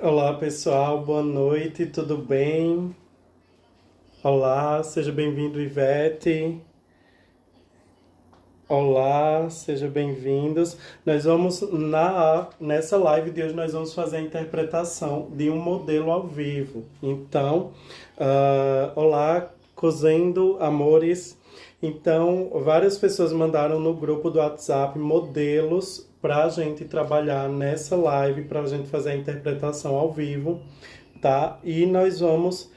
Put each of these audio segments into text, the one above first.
Olá pessoal, boa noite, tudo bem? Olá, seja bem-vindo, Ivete. Olá, sejam bem-vindos. Nessa live de hoje nós vamos fazer a interpretação de um modelo ao vivo. Então, olá, cozendo amores. Então, várias pessoas mandaram no grupo do WhatsApp modelos para a gente trabalhar nessa live, para a gente fazer a interpretação ao vivo, tá? E nós vamos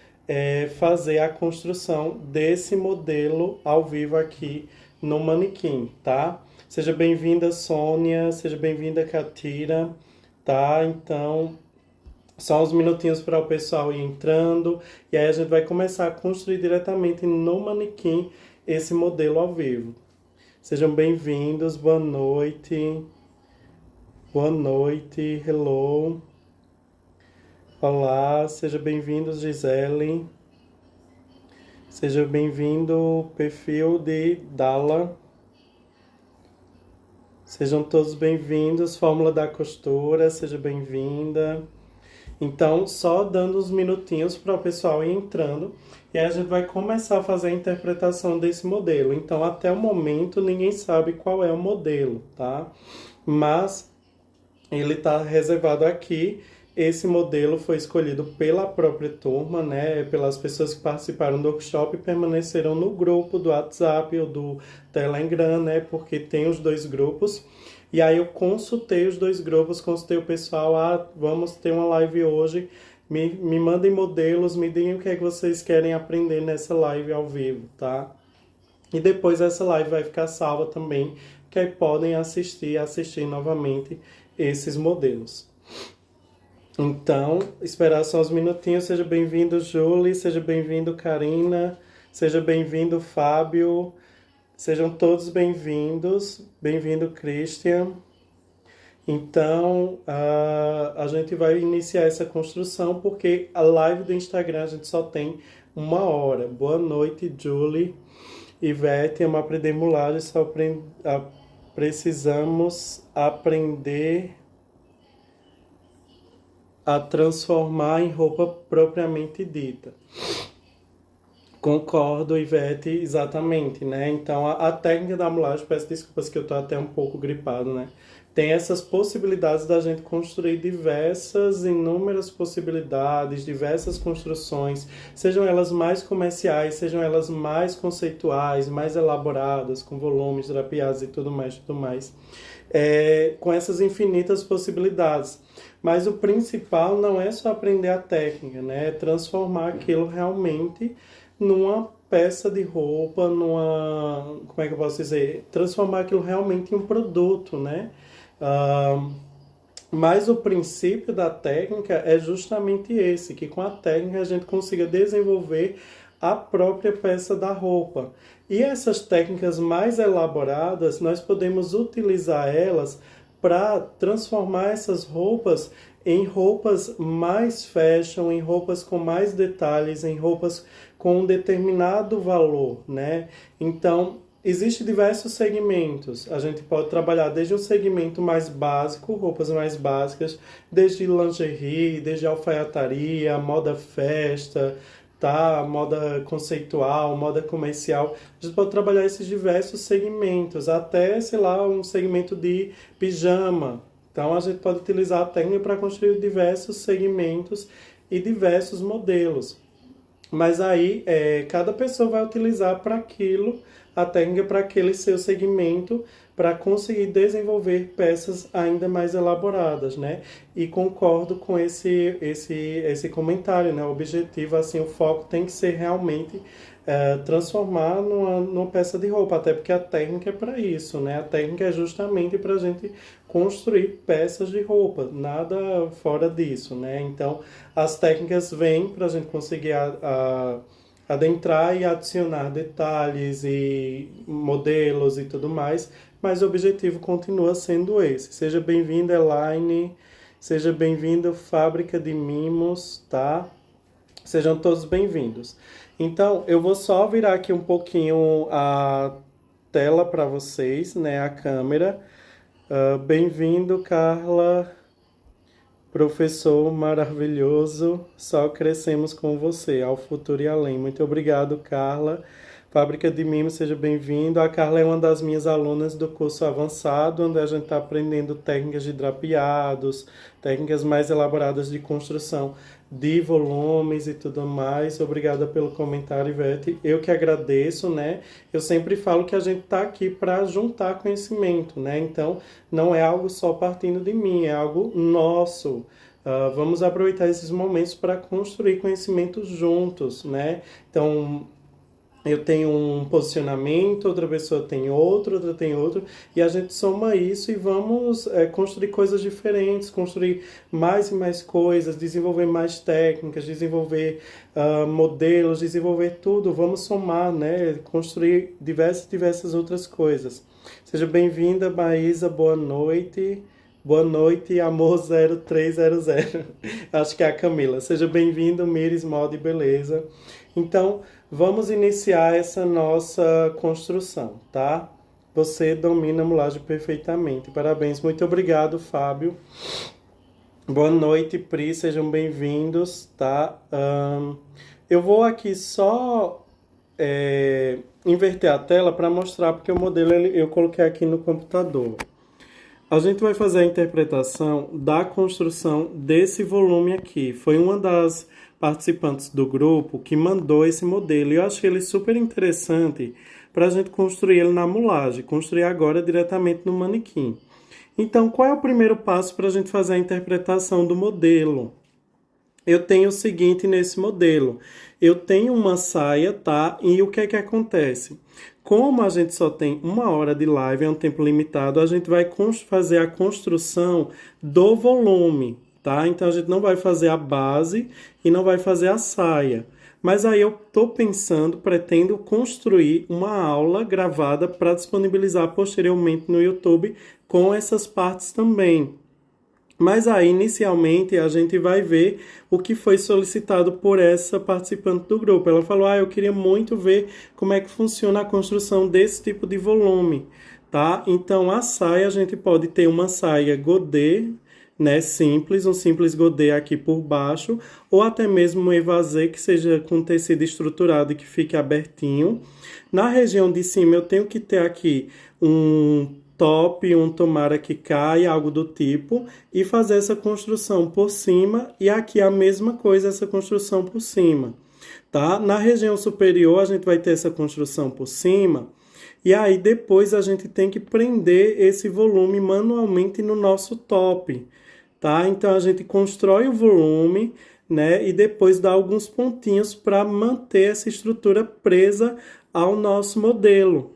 fazer a construção desse modelo ao vivo aqui no manequim, tá? Seja bem-vinda, Sônia, seja bem-vinda, Catira, tá? Então, só uns minutinhos para o pessoal ir entrando, e aí a gente vai começar a construir diretamente no manequim esse modelo ao vivo. Sejam bem-vindos, boa noite, hello. Olá, seja bem-vindo, Gisele. Seja bem-vindo, perfil de Dala. Sejam todos bem-vindos, Fórmula da Costura, seja bem-vinda. Então, só dando uns minutinhos para o pessoal ir entrando, e aí a gente vai começar a fazer a interpretação desse modelo. Então, até o momento, ninguém sabe qual é o modelo, tá? Mas ele está reservado aqui. Esse modelo foi escolhido pela própria turma, né? Pelas pessoas que participaram do workshop e permaneceram no grupo do WhatsApp ou do Telegram, né? Porque tem os dois grupos. E aí eu consultei os dois grupos, consultei o pessoal, vamos ter uma live hoje, me mandem modelos, me digam o que é que vocês querem aprender nessa live ao vivo, tá? E depois essa live vai ficar salva também, que aí podem assistir novamente esses modelos. Então, esperar só uns minutinhos. Seja bem-vindo, Julie. Seja bem-vindo, Karina. Seja bem-vindo, Fábio. Sejam todos bem-vindos. Bem-vindo, Christian. Então, a gente vai iniciar essa construção porque a live do Instagram a gente só tem 1 hora. Boa noite, Julie. Ivete, é uma aprendemulagem, precisamos aprender a transformar em roupa propriamente dita. Concordo, Ivete, exatamente, né? Então, a técnica da mulagem, peço desculpas que eu tô até um pouco gripado, né? Tem essas possibilidades da gente construir inúmeras possibilidades, diversas construções, sejam elas mais comerciais, sejam elas mais conceituais, mais elaboradas, com volumes drapeados e tudo mais, tudo mais. Com essas infinitas possibilidades. Mas o principal não é só aprender a técnica, né? É transformar aquilo realmente numa peça de roupa, como é que eu posso dizer? Transformar aquilo realmente em um produto, né? Mas o princípio da técnica é justamente esse, que com a técnica a gente consiga desenvolver a própria peça da roupa. E essas técnicas mais elaboradas, nós podemos utilizar elas para transformar essas roupas em roupas mais fashion, em roupas com mais detalhes, em roupas com um determinado valor, né? Então, existem diversos segmentos. A gente pode trabalhar desde um segmento mais básico, roupas mais básicas, desde lingerie, desde alfaiataria, moda festa, tá? Moda conceitual, moda comercial. A gente pode trabalhar esses diversos segmentos, até, sei lá, um segmento de pijama. Então, a gente pode utilizar a técnica para construir diversos segmentos e diversos modelos. Mas aí, cada pessoa vai utilizar para aquilo, a técnica para aquele seu segmento, para conseguir desenvolver peças ainda mais elaboradas, né? E concordo com esse comentário, né? O objetivo, assim, o foco tem que ser realmente transformar numa peça de roupa, até porque a técnica é para isso, né? A técnica é justamente para a gente construir peças de roupa, nada fora disso, né? Então, as técnicas vêm para a gente conseguir adentrar e adicionar detalhes e modelos e tudo mais, mas o objetivo continua sendo esse. Seja bem-vindo, Elaine, seja bem-vindo, Fábrica de Mimos, tá? Sejam todos bem-vindos. Então, eu vou só virar aqui um pouquinho a tela para vocês, né, a câmera. Bem-vindo, Carla. Professor maravilhoso, só crescemos com você, ao futuro e além. Muito obrigado, Carla. Fábrica de Mimos, seja bem-vindo. A Carla é uma das minhas alunas do curso avançado, onde a gente está aprendendo técnicas de drapeados, técnicas mais elaboradas de construção de volumes e tudo mais. Obrigada pelo comentário, Ivete. Eu que agradeço, né? Eu sempre falo que a gente está aqui para juntar conhecimento, né? Então, não é algo só partindo de mim, é algo nosso. Vamos aproveitar esses momentos para construir conhecimento juntos, né? Então, eu tenho um posicionamento, outra pessoa tem outro, outra tem outro, e a gente soma isso e vamos construir coisas diferentes, construir mais e mais coisas, desenvolver mais técnicas, desenvolver modelos, desenvolver tudo, vamos somar, né? Construir diversas outras coisas. Seja bem-vinda, Maísa, boa noite. Boa noite, amor 0300. Acho que é a Camila. Seja bem-vindo, Mires Moda e Beleza. Então, vamos iniciar essa nossa construção, tá? Você domina a mulagem perfeitamente. Parabéns, muito obrigado, Fábio. Boa noite, Pri, sejam bem-vindos, tá? Eu vou aqui só inverter a tela para mostrar, porque o modelo eu coloquei aqui no computador. A gente vai fazer a interpretação da construção desse volume aqui. Foi uma das participantes do grupo que mandou esse modelo. E eu achei ele super interessante para a gente construir ele na mulagem, construir agora diretamente no manequim. Então, qual é o primeiro passo para a gente fazer a interpretação do modelo? Eu tenho o seguinte nesse modelo. Eu tenho uma saia, tá? E o que é que acontece? Como a gente só tem 1 hora de live, é um tempo limitado, a gente vai fazer a construção do volume, tá? Então, a gente não vai fazer a base e não vai fazer a saia. Mas aí eu estou pensando, pretendo construir uma aula gravada para disponibilizar posteriormente no YouTube com essas partes também. Mas aí, inicialmente, a gente vai ver o que foi solicitado por essa participante do grupo. Ela falou, eu queria muito ver como é que funciona a construção desse tipo de volume, tá? Então, a saia, a gente pode ter uma saia godê, né, simples, um simples godê aqui por baixo, ou até mesmo um evasê que seja com tecido estruturado e que fique abertinho. Na região de cima, eu tenho que ter aqui um top, um tomara que caia, algo do tipo, e fazer essa construção por cima, e aqui a mesma coisa, essa construção por cima, tá? Na região superior, a gente vai ter essa construção por cima, e aí depois a gente tem que prender esse volume manualmente no nosso top, tá? Então a gente constrói o volume, né, e depois dá alguns pontinhos para manter essa estrutura presa ao nosso modelo.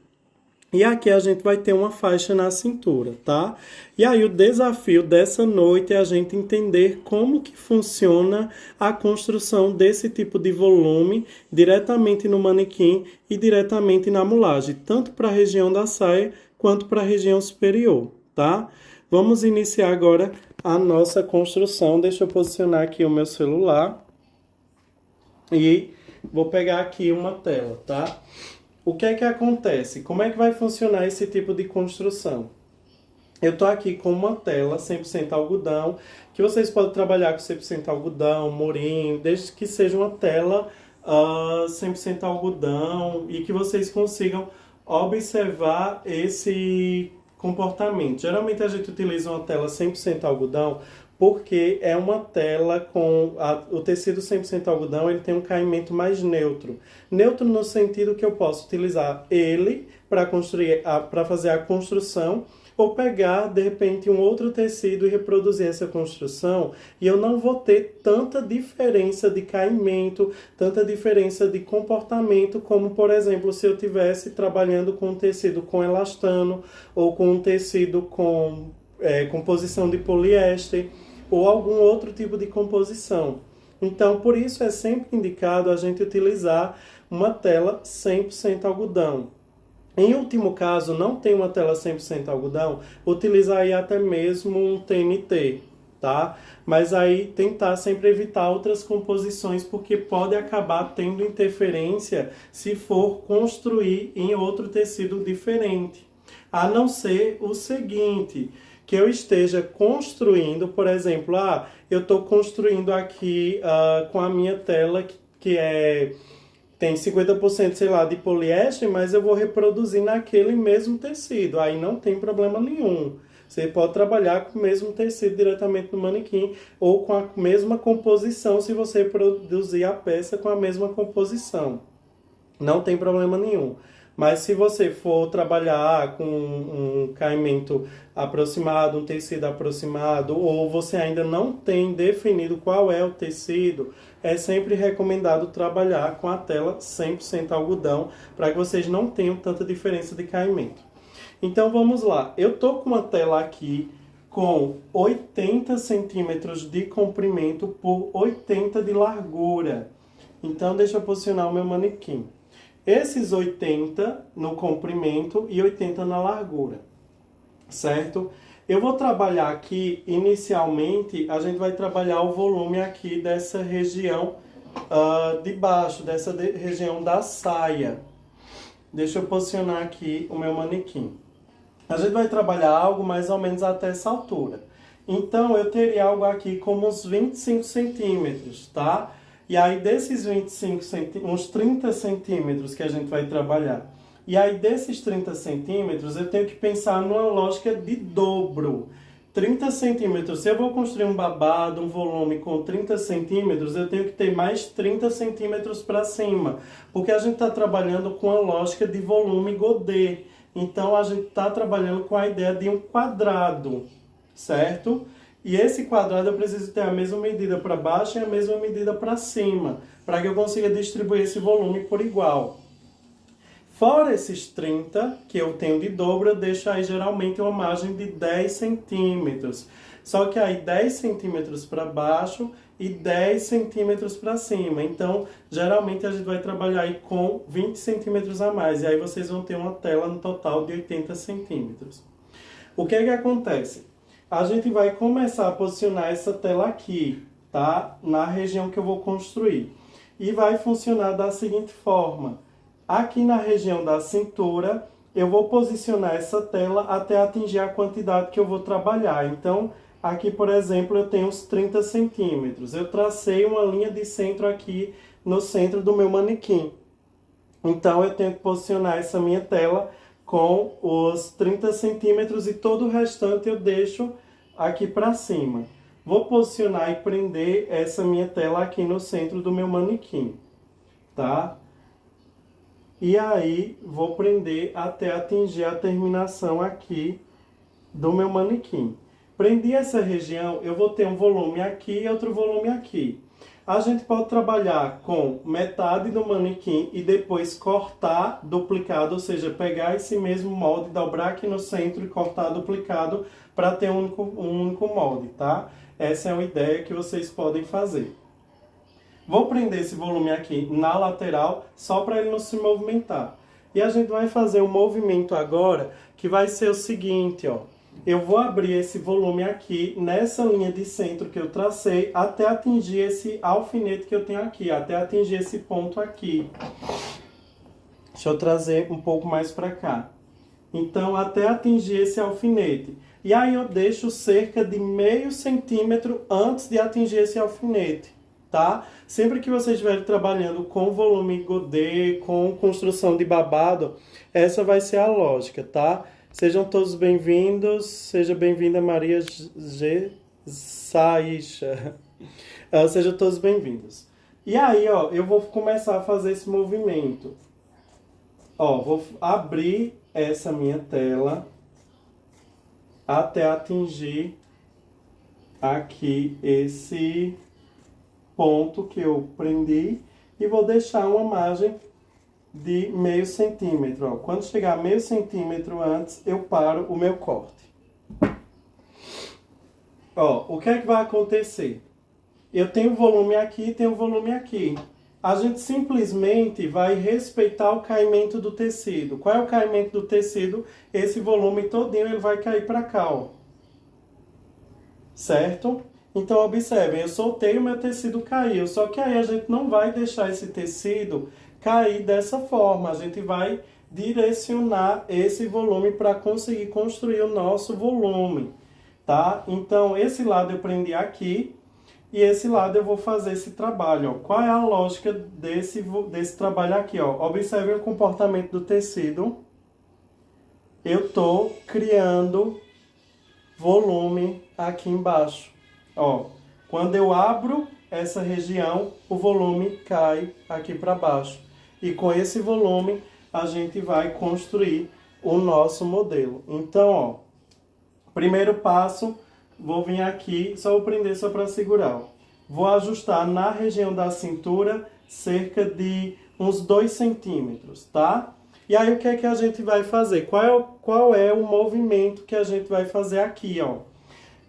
E aqui a gente vai ter uma faixa na cintura, tá? E aí o desafio dessa noite é a gente entender como que funciona a construção desse tipo de volume diretamente no manequim e diretamente na mulagem, tanto para a região da saia quanto para a região superior, tá? Vamos iniciar agora a nossa construção. Deixa eu posicionar aqui o meu celular e vou pegar aqui uma tela, tá? O que é que acontece? Como é que vai funcionar esse tipo de construção? Eu estou aqui com uma tela 100% algodão, que vocês podem trabalhar com 100% algodão, morinho, desde que seja uma tela 100% algodão e que vocês consigam observar esse comportamento. Geralmente a gente utiliza uma tela 100% algodão porque é uma tela com o tecido 100% algodão, ele tem um caimento mais neutro. Neutro no sentido que eu posso utilizar ele para construir, para fazer a construção, ou pegar, de repente, um outro tecido e reproduzir essa construção, e eu não vou ter tanta diferença de caimento, tanta diferença de comportamento, como, por exemplo, se eu estivesse trabalhando com um tecido com elastano, ou com um tecido com composição de poliéster, ou algum outro tipo de composição. Então, por isso é sempre indicado a gente utilizar uma tela 100% algodão. Em último caso, não tem uma tela 100% algodão, utilizar aí até mesmo um TNT, tá? Mas aí tentar sempre evitar outras composições, porque pode acabar tendo interferência se for construir em outro tecido diferente. A não ser o seguinte, que eu esteja construindo, por exemplo, eu estou construindo aqui com a minha tela tem 50%, sei lá, de poliéster, mas eu vou reproduzir naquele mesmo tecido. Aí não tem problema nenhum. Você pode trabalhar com o mesmo tecido diretamente no manequim ou com a mesma composição se você produzir a peça com a mesma composição. Não tem problema nenhum. Mas se você for trabalhar com um caimento aproximado, um tecido aproximado, ou você ainda não tem definido qual é o tecido, é sempre recomendado trabalhar com a tela 100% algodão, para que vocês não tenham tanta diferença de caimento. Então vamos lá, eu tô com uma tela aqui com 80 centímetros de comprimento por 80 de largura. Então deixa eu posicionar o meu manequim. Esses 80 no comprimento e 80 na largura, certo? Eu vou trabalhar aqui, inicialmente, a gente vai trabalhar o volume aqui dessa região de baixo, dessa região da saia. Deixa eu posicionar aqui o meu manequim. A gente vai trabalhar algo mais ou menos até essa altura. Então, eu teria algo aqui como uns 25 centímetros, tá? E aí, desses 25 centímetros, uns 30 centímetros que a gente vai trabalhar. E aí, desses 30 centímetros, eu tenho que pensar numa lógica de dobro. 30 centímetros, se eu vou construir um babado, um volume com 30 centímetros, eu tenho que ter mais 30 centímetros para cima. Porque a gente está trabalhando com a lógica de volume godê. Então, a gente está trabalhando com a ideia de um quadrado, certo? E esse quadrado eu preciso ter a mesma medida para baixo e a mesma medida para cima, para que eu consiga distribuir esse volume por igual. Fora esses 30 que eu tenho de dobro, eu deixo aí geralmente uma margem de 10 centímetros. Só que aí 10 centímetros para baixo e 10 centímetros para cima. Então, geralmente a gente vai trabalhar aí com 20 centímetros a mais. E aí vocês vão ter uma tela no total de 80 centímetros. O que é que acontece? A gente vai começar a posicionar essa tela aqui, tá? Na região que eu vou construir. E vai funcionar da seguinte forma. Aqui na região da cintura, eu vou posicionar essa tela até atingir a quantidade que eu vou trabalhar. Então, aqui, por exemplo, eu tenho uns 30 centímetros. Eu tracei uma linha de centro aqui no centro do meu manequim. Então, eu tenho que posicionar essa minha tela com os 30 centímetros e todo o restante eu deixo aqui para cima. Vou posicionar e prender essa minha tela aqui no centro do meu manequim, tá? E aí, vou prender até atingir a terminação aqui do meu manequim. Prendi essa região, eu vou ter um volume aqui e outro volume aqui. A gente pode trabalhar com metade do manequim e depois cortar duplicado, ou seja, pegar esse mesmo molde, dobrar aqui no centro e cortar duplicado para ter um único molde, tá? Essa é uma ideia que vocês podem fazer. Vou prender esse volume aqui na lateral, só para ele não se movimentar. E a gente vai fazer um movimento agora, que vai ser o seguinte, ó. Eu vou abrir esse volume aqui, nessa linha de centro que eu tracei, até atingir esse alfinete que eu tenho aqui, até atingir esse ponto aqui. Deixa eu trazer um pouco mais para cá. Então, até atingir esse alfinete. E aí eu deixo cerca de meio centímetro antes de atingir esse alfinete, tá? Sempre que vocês estiverem trabalhando com volume godê, com construção de babado, essa vai ser a lógica, tá? Sejam todos bem-vindos, seja bem-vinda Maria G. Saícha. Sejam todos bem-vindos. E aí, ó, eu vou começar a fazer esse movimento. Ó, vou abrir essa minha tela até atingir aqui esse ponto que eu prendi e vou deixar uma margem de meio centímetro. Ó. Quando chegar a meio centímetro antes, eu paro o meu corte. Ó, o que é que vai acontecer? Eu tenho volume aqui e tenho volume aqui. A gente simplesmente vai respeitar o caimento do tecido. Qual é o caimento do tecido? Esse volume todinho ele vai cair para cá, ó. Certo? Então, observem, eu soltei o meu tecido caiu. Só que aí a gente não vai deixar esse tecido cair dessa forma. A gente vai direcionar esse volume para conseguir construir o nosso volume. tá? Então, esse lado eu prendi aqui e esse lado eu vou fazer esse trabalho, ó. Qual é a lógica desse trabalho aqui, ó? Observe o comportamento do tecido. Eu tô criando volume aqui embaixo, ó. Quando eu abro essa região, o volume cai aqui para baixo. E com esse volume, a gente vai construir o nosso modelo. Então, ó, primeiro passo, vou vir aqui, só vou prender só para segurar, ó. Vou ajustar na região da cintura cerca de uns 2 centímetros, tá? E aí, o que é que a gente vai fazer? Qual é o movimento que a gente vai fazer aqui, ó?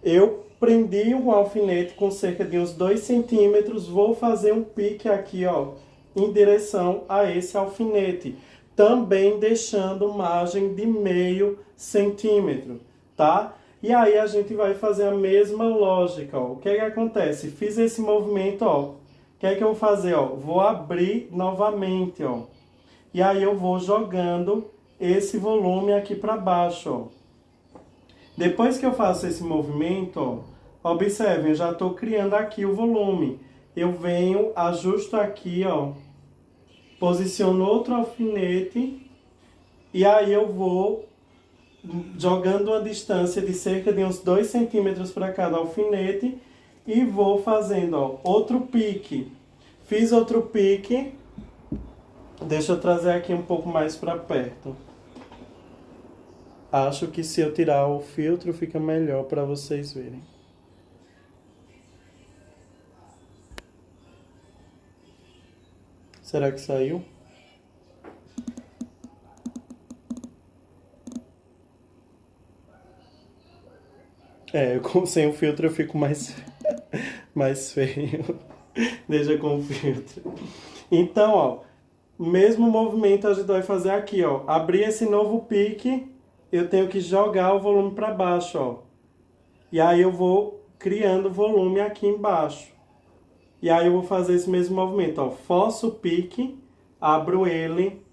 Eu prendi um alfinete com cerca de uns 2 centímetros, vou fazer um pique aqui, ó, em direção a esse alfinete, também deixando margem de meio centímetro, tá? E aí a gente vai fazer a mesma lógica, ó. O que é que acontece? Fiz esse movimento, ó. O que é que eu vou fazer, ó? Vou abrir novamente, ó. E aí eu vou jogando esse volume aqui para baixo, ó. Depois que eu faço esse movimento, ó, observem, eu já estou criando aqui o volume. Eu venho, ajusto aqui, ó, posiciono outro alfinete e aí eu vou jogando uma distância de cerca de uns 2 centímetros para cada alfinete e vou fazendo, ó, outro pique. Fiz outro pique, deixa eu trazer aqui um pouco mais para perto. Acho que se eu tirar o filtro fica melhor para vocês verem. Será que saiu? Sem o filtro eu fico mais feio. Deixa com o filtro. Então, ó, mesmo movimento a gente vai fazer aqui, ó. Abrir esse novo pique, eu tenho que jogar o volume para baixo, ó. E aí eu vou criando volume aqui embaixo. E aí eu vou fazer esse mesmo movimento, ó. Forço o pique, abro ele,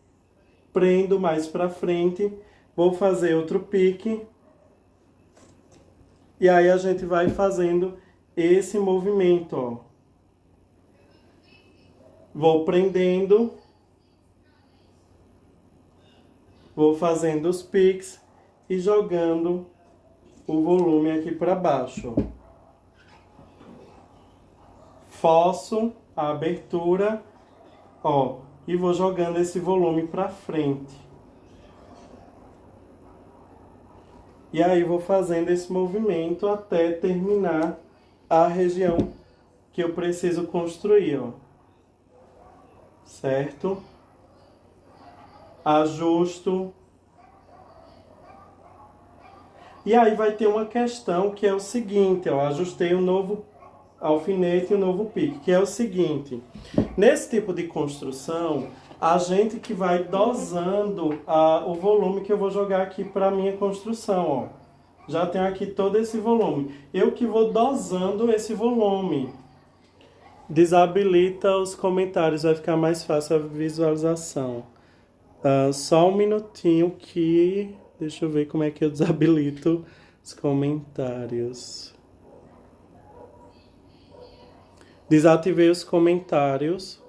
prendo mais para frente, vou fazer outro pique. E aí a gente vai fazendo esse movimento, ó. Vou prendendo, vou fazendo os piques e jogando o volume aqui para baixo, ó. Forço a abertura, ó, e vou jogando esse volume para frente. E aí vou fazendo esse movimento até terminar a região que eu preciso construir, ó. Certo? Ajusto. E aí vai ter uma questão que é o seguinte, ó, ajustei o novo alfinete e o novo pique, que é o seguinte: nesse tipo de construção, a gente que vai dosando o volume que eu vou jogar aqui para a minha construção, ó. Já tenho aqui todo esse volume. Eu que vou dosando esse volume. Desabilita os comentários, vai ficar mais fácil a visualização. Só um minutinho que... Deixa eu ver como é que eu desabilito os comentários. Desativei os comentários.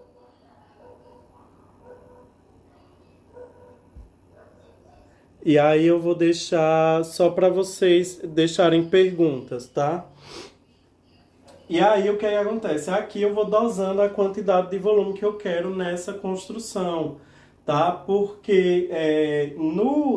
E aí eu vou deixar só para vocês deixarem perguntas, tá? E aí o que acontece? Aqui eu vou dosando a quantidade de volume que eu quero nessa construção, tá? Porque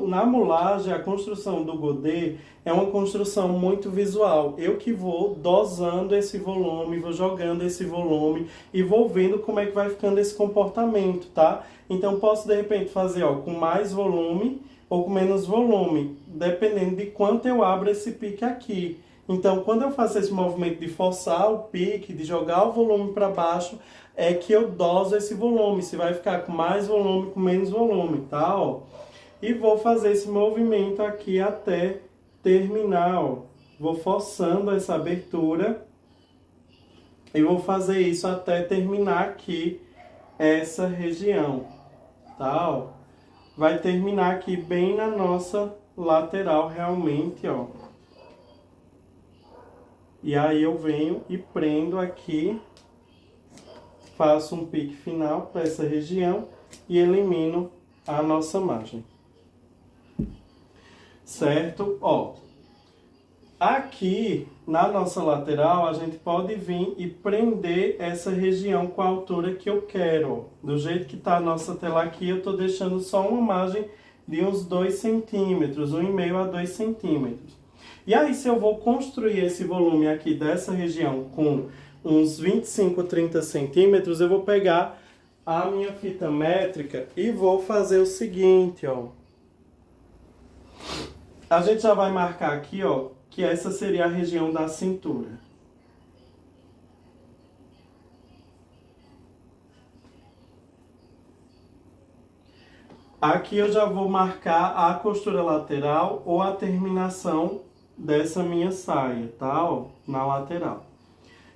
na mulagem, a construção do godê é uma construção muito visual. Eu que vou dosando esse volume, vou jogando esse volume e vou vendo como é que vai ficando esse comportamento, tá? Então posso de repente fazer, ó, com mais volume ou com menos volume, dependendo de quanto eu abro esse pique aqui. Então, quando eu faço esse movimento de forçar o pique, de jogar o volume para baixo, é que eu doso esse volume. Se vai ficar com mais volume, com menos volume, tá? Ó. E vou fazer esse movimento aqui até terminar, ó. Vou forçando essa abertura e vou fazer isso até terminar aqui essa região, tá? Ó. Vai terminar aqui bem na nossa lateral realmente, ó. E aí eu venho e prendo aqui, faço um pique final para essa região e elimino a nossa margem. Certo? Ó, aqui na nossa lateral a gente pode vir e prender essa região com a altura que eu quero. Do jeito que está a nossa tela aqui, eu estou deixando só uma margem de uns 2 centímetros, 1,5 a 2 centímetros. E aí, se eu vou construir esse volume aqui dessa região com uns 25, 30 centímetros, eu vou pegar a minha fita métrica e vou fazer o seguinte, ó. A gente já vai marcar aqui, ó, que essa seria a região da cintura. Aqui eu já vou marcar a costura lateral ou a terminação dessa minha saia, tá? Ó, na lateral.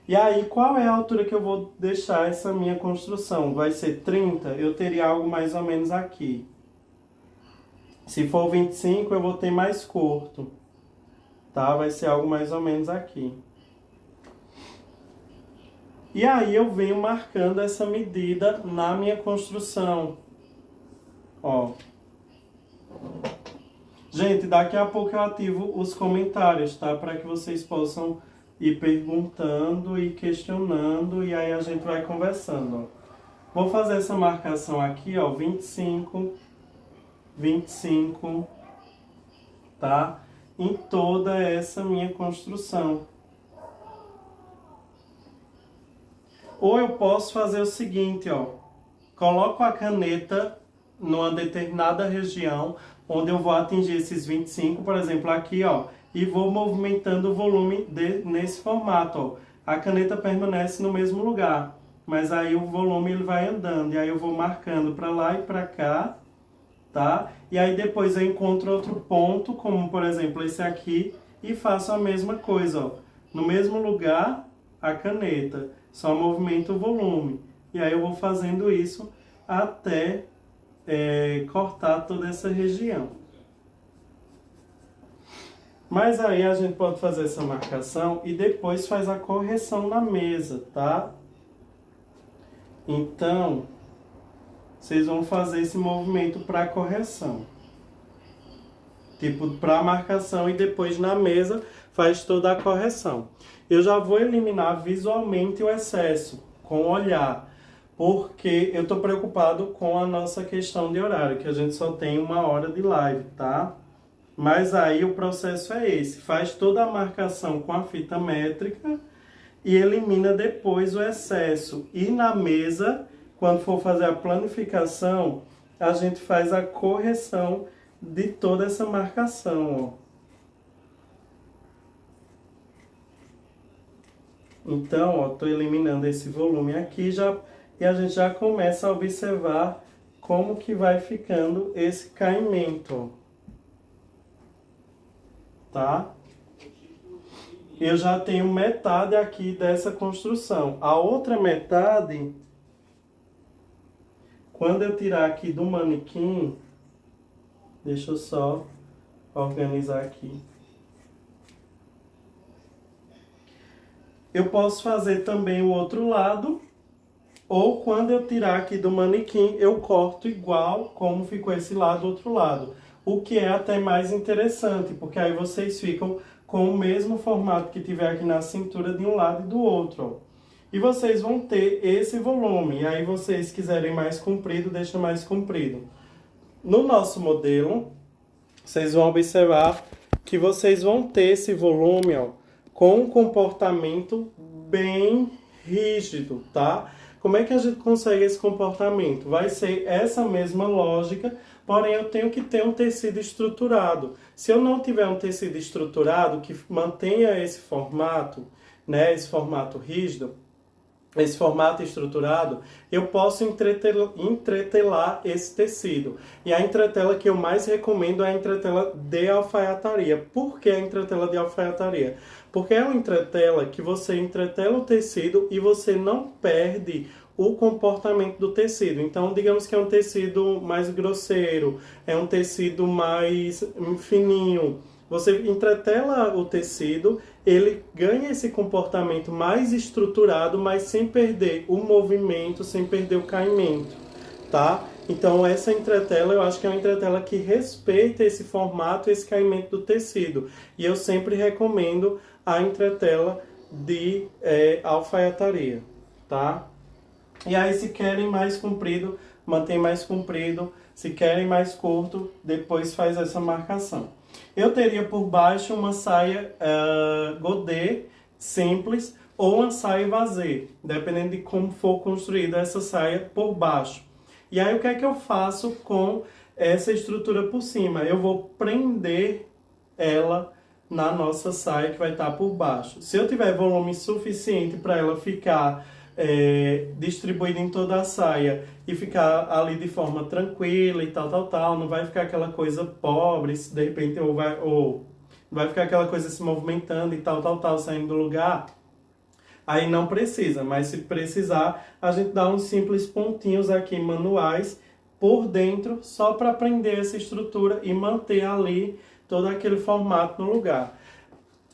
E aí, qual é a altura que eu vou deixar essa minha construção? Vai ser 30? Eu teria algo mais ou menos aqui. Se for 25, eu vou ter mais curto, tá? Vai ser algo mais ou menos aqui. E aí, eu venho marcando essa medida na minha construção. Ó. Gente, daqui a pouco eu ativo os comentários, tá? Para que vocês possam ir perguntando e questionando e aí a gente vai conversando, ó. Vou fazer essa marcação aqui, ó, 25, 25, tá? Em toda essa minha construção. Ou eu posso fazer o seguinte, ó. Coloco a caneta numa determinada região onde eu vou atingir esses 25, por exemplo, aqui, ó, e vou movimentando o volume nesse formato, ó. A caneta permanece no mesmo lugar, mas aí o volume ele vai andando, e aí eu vou marcando para lá e para cá, tá? E aí depois eu encontro outro ponto, como por exemplo esse aqui, e faço a mesma coisa, ó. No mesmo lugar, a caneta, só movimento o volume. E aí eu vou fazendo isso até cortar toda essa região. Mas aí a gente pode fazer essa marcação e depois faz a correção na mesa, tá? Então, vocês vão fazer esse movimento para correção. Tipo, para marcação e depois na mesa faz toda a correção. Eu já vou eliminar visualmente o excesso com o olhar, porque eu estou preocupado com a nossa questão de horário, que a gente só tem 1 hora de live, tá? Mas aí o processo é esse, faz toda a marcação com a fita métrica e elimina depois o excesso. E na mesa, quando for fazer a planificação, a gente faz a correção de toda essa marcação, ó. Então, ó, tô eliminando esse volume aqui já, e a gente já começa a observar como que vai ficando esse caimento, ó. Tá? Eu já tenho metade aqui dessa construção. A outra metade, quando eu tirar aqui do manequim, deixa eu só organizar aqui. Eu posso fazer também o outro lado, ou quando eu tirar aqui do manequim, eu corto igual como ficou esse lado do outro lado. O que é até mais interessante, porque aí vocês ficam com o mesmo formato que tiver aqui na cintura de um lado e do outro, ó. E vocês vão ter esse volume, e aí vocês quiserem mais comprido, deixa mais comprido. No nosso modelo, vocês vão observar que vocês vão ter esse volume, ó, com um comportamento bem rígido, tá? Como é que a gente consegue esse comportamento? Vai ser essa mesma lógica, porém eu tenho que ter um tecido estruturado. Se eu não tiver um tecido estruturado que mantenha esse formato, né, esse formato rígido, esse formato estruturado, eu posso entretelar esse tecido. E a entretela que eu mais recomendo é a entretela de alfaiataria. Por que a entretela de alfaiataria? Porque é uma entretela que você entretela o tecido e você não perde o comportamento do tecido. Então, digamos que é um tecido mais grosseiro, é um tecido mais fininho. Você entretela o tecido, ele ganha esse comportamento mais estruturado, mas sem perder o movimento, sem perder o caimento, tá? Então essa entretela, eu acho que é uma entretela que respeita esse formato e esse caimento do tecido. E eu sempre recomendo a entretela de alfaiataria, tá? E aí, se querem mais comprido, mantém mais comprido. Se querem mais curto, depois faz essa marcação. Eu teria por baixo uma saia godê simples ou uma saia vazê, dependendo de como for construída essa saia por baixo. E aí, o que é que eu faço com essa estrutura por cima? Eu vou prender ela na nossa saia que vai estar por baixo. Se eu tiver volume suficiente para ela ficar distribuída em toda a saia e ficar ali de forma tranquila e tal, não vai ficar aquela coisa pobre, de repente, ou vai ficar aquela coisa se movimentando e tal, saindo do lugar, aí não precisa, mas se precisar, a gente dá uns simples pontinhos aqui manuais por dentro, só para prender essa estrutura e manter ali todo aquele formato no lugar.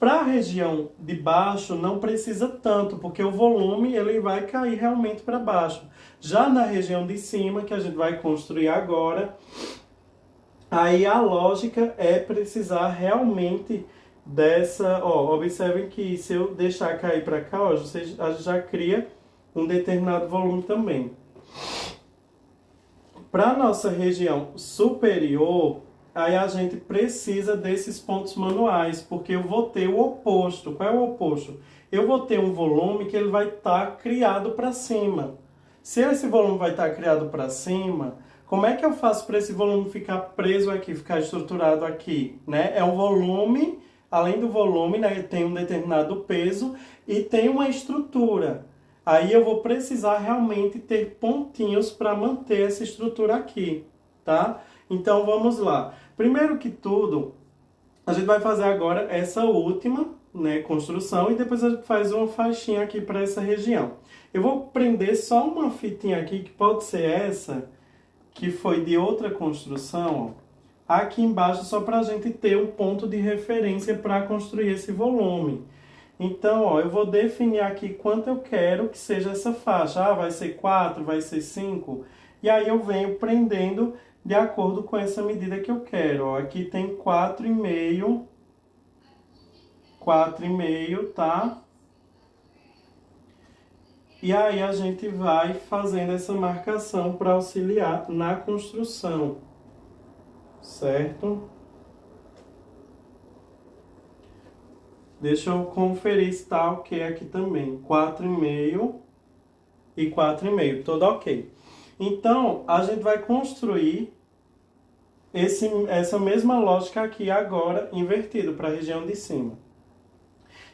Para a região de baixo não precisa tanto, porque o volume ele vai cair realmente para baixo. Já na região de cima, que a gente vai construir agora, aí a lógica é precisar realmente dessa... Ó, observem que se eu deixar cair para cá, ó, a gente já cria um determinado volume também. Para a nossa região superior, aí a gente precisa desses pontos manuais, porque eu vou ter o oposto. Qual é o oposto? Eu vou ter um volume que ele vai estar criado para cima. Se esse volume vai estar criado para cima, como é que eu faço para esse volume ficar preso aqui, ficar estruturado aqui? Né? É um volume, além do volume, né, tem um determinado peso e tem uma estrutura. Aí eu vou precisar realmente ter pontinhos para manter essa estrutura aqui, tá? Então vamos lá. Primeiro que tudo, a gente vai fazer agora essa última, né, construção e depois a gente faz uma faixinha aqui para essa região. Eu vou prender só uma fitinha aqui, que pode ser essa, que foi de outra construção, ó, aqui embaixo, só para a gente ter um ponto de referência para construir esse volume. Então, ó, eu vou definir aqui quanto eu quero que seja essa faixa. Ah, vai ser 4, vai ser 5. E aí eu venho prendendo de acordo com essa medida que eu quero. Ó, aqui tem 4,5, 4,5, tá? E aí a gente vai fazendo essa marcação para auxiliar na construção, certo? Deixa eu conferir se está ok aqui também. 4,5 e 4,5, tudo ok. Então, a gente vai construir essa mesma lógica aqui agora, invertido para a região de cima.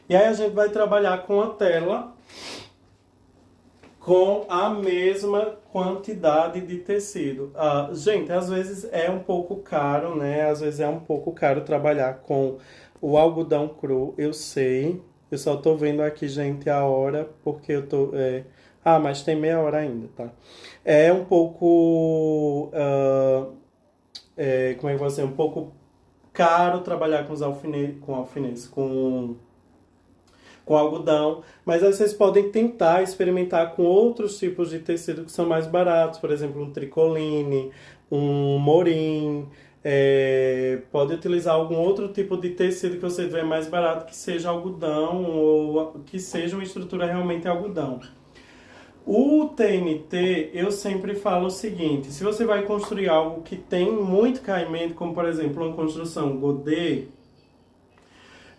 E aí a gente vai trabalhar com a tela com a mesma quantidade de tecido. Gente, às vezes é um pouco caro, né? Às vezes é um pouco caro trabalhar com o algodão cru, eu sei. Eu só tô vendo aqui, gente, a hora, porque eu tô... mas tem meia hora ainda, tá? É um pouco... como é que vai ser? Um pouco caro trabalhar com os alfinetes, com algodão, mas aí vocês podem tentar experimentar com outros tipos de tecido que são mais baratos, por exemplo, um tricoline, um morim, pode utilizar algum outro tipo de tecido que você vê mais barato, que seja algodão ou que seja uma estrutura realmente algodão. O TNT, eu sempre falo o seguinte, se você vai construir algo que tem muito caimento, como por exemplo uma construção godê,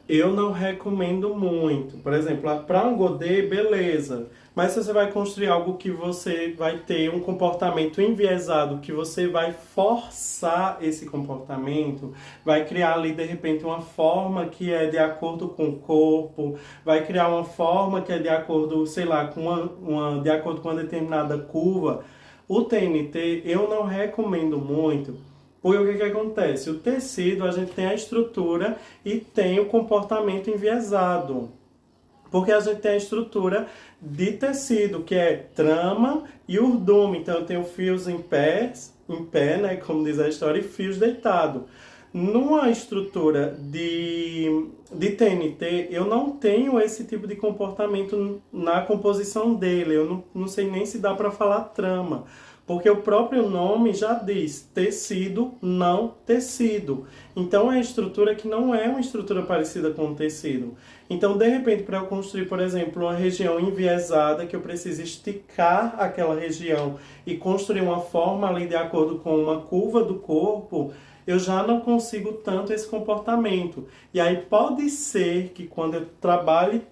eu não recomendo muito. Por exemplo, para um godê, beleza. Mas se você vai construir algo que você vai ter um comportamento enviesado, que você vai forçar esse comportamento, vai criar ali, de repente, uma forma que é de acordo com o corpo, vai criar uma forma que é de acordo, sei lá, de acordo com uma determinada curva, o TNT eu não recomendo muito. Porque o que acontece? O tecido, a gente tem a estrutura e tem o comportamento enviesado. Porque a gente tem a estrutura de tecido, que é trama e urdume. Então, eu tenho fios em pé, né, como diz a história, e fios deitados. Numa estrutura de TNT, eu não tenho esse tipo de comportamento na composição dele. Eu não sei nem se dá para falar trama, porque o próprio nome já diz tecido, não tecido. Então é uma estrutura que não é uma estrutura parecida com o tecido. Então, de repente, para eu construir, por exemplo, uma região enviesada, que eu preciso esticar aquela região e construir uma forma ali de acordo com uma curva do corpo, eu já não consigo tanto esse comportamento. E aí pode ser que quando eu trabalhe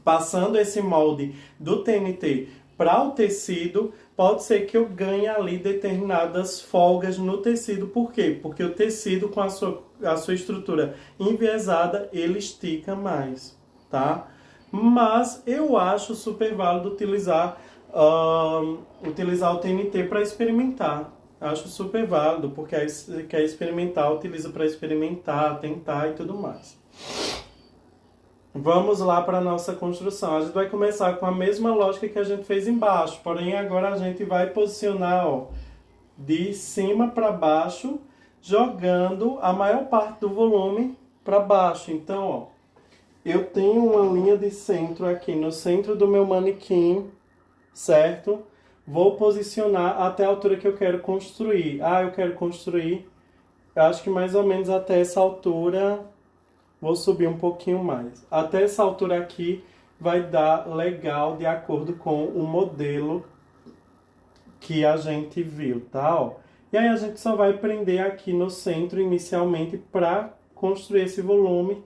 passando esse molde do TNT para o tecido, pode ser que eu ganhe ali determinadas folgas no tecido. Por quê? Porque o tecido, com a sua estrutura enviesada, ele estica mais, tá? Mas eu acho super válido utilizar o TNT para experimentar. Acho super válido, porque aí se quer experimentar, utiliza para experimentar, tentar e tudo mais. Vamos lá para a nossa construção. A gente vai começar com a mesma lógica que a gente fez embaixo, porém agora a gente vai posicionar, ó, de cima para baixo, jogando a maior parte do volume para baixo. Então, ó, eu tenho uma linha de centro aqui no centro do meu manequim, certo? Vou posicionar até a altura que eu quero construir. Ah, eu quero construir, eu acho que mais ou menos até essa altura. Vou subir um pouquinho mais. Até essa altura aqui vai dar legal de acordo com o modelo que a gente viu, tá? Ó. E aí a gente só vai prender aqui no centro inicialmente para construir esse volume.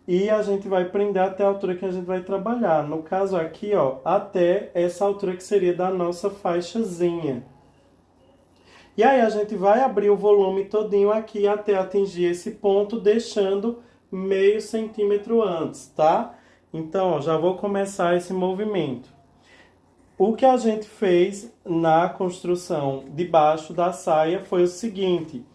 E a gente vai prender até a altura que a gente vai trabalhar. No caso aqui, ó, até essa altura que seria da nossa faixazinha. E aí a gente vai abrir o volume todinho aqui até atingir esse ponto, deixando meio centímetro antes, tá? Então, ó, já vou começar esse movimento. O que a gente fez na construção de baixo da saia foi o seguinte: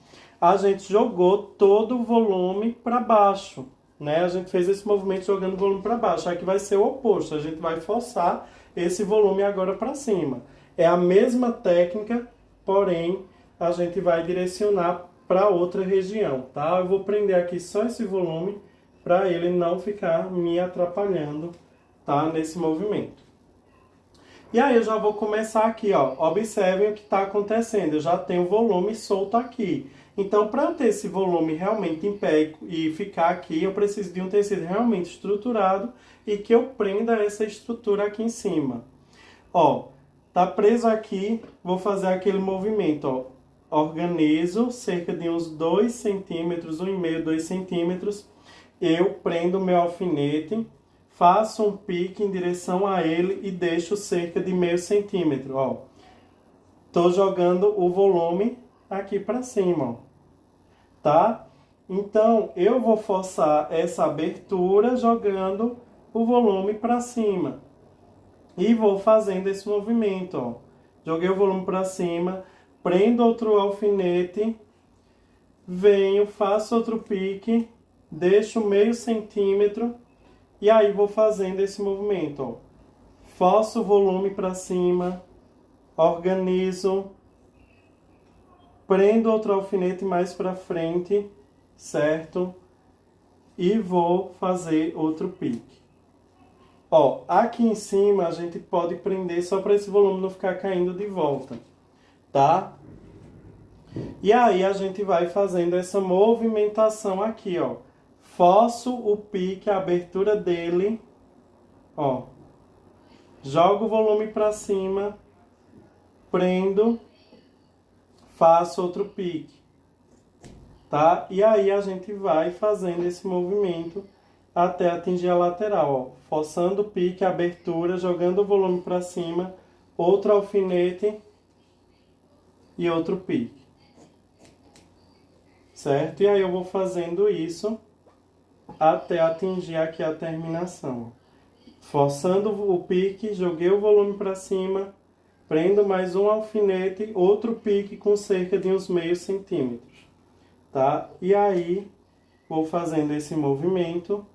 a gente jogou todo o volume para baixo, né? A gente fez esse movimento jogando o volume para baixo. Aqui vai ser o oposto, a gente vai forçar esse volume agora para cima. É a mesma técnica, porém a gente vai direcionar para outra região, tá? Eu vou prender aqui só esse volume para ele não ficar me atrapalhando, tá? Nesse movimento. E aí eu já vou começar aqui, ó. Observem o que está acontecendo. Eu já tenho volume solto aqui. Então, para ter esse volume realmente em pé e ficar aqui, eu preciso de um tecido realmente estruturado e que eu prenda essa estrutura aqui em cima. Ó, tá preso aqui, vou fazer aquele movimento, ó. Organizo cerca de uns 2 centímetros, 1,5, 2 centímetros. Eu prendo o meu alfinete, faço um pique em direção a ele e deixo cerca de meio centímetro, ó. Tô jogando o volume aqui para cima, ó. Tá? Então, eu vou forçar essa abertura jogando o volume para cima. E vou fazendo esse movimento, ó. Joguei o volume para cima, prendo outro alfinete, venho, faço outro pique, deixo meio centímetro e aí vou fazendo esse movimento, ó. Forço o volume para cima, organizo, prendo outro alfinete mais para frente, certo? E vou fazer outro pique. Ó, aqui em cima a gente pode prender só para esse volume não ficar caindo de volta, tá? E aí a gente vai fazendo essa movimentação aqui, ó. Forço o pique, a abertura dele, ó. Jogo o volume para cima, prendo, faço outro pique, tá? E aí a gente vai fazendo esse movimento até atingir a lateral, ó. Forçando o pique, a abertura, jogando o volume para cima, outro alfinete e outro pique. Certo? E aí eu vou fazendo isso até atingir aqui a terminação. Forçando o pique, joguei o volume para cima, prendo mais um alfinete, outro pique com cerca de uns meio centímetros, tá? E aí vou fazendo esse movimento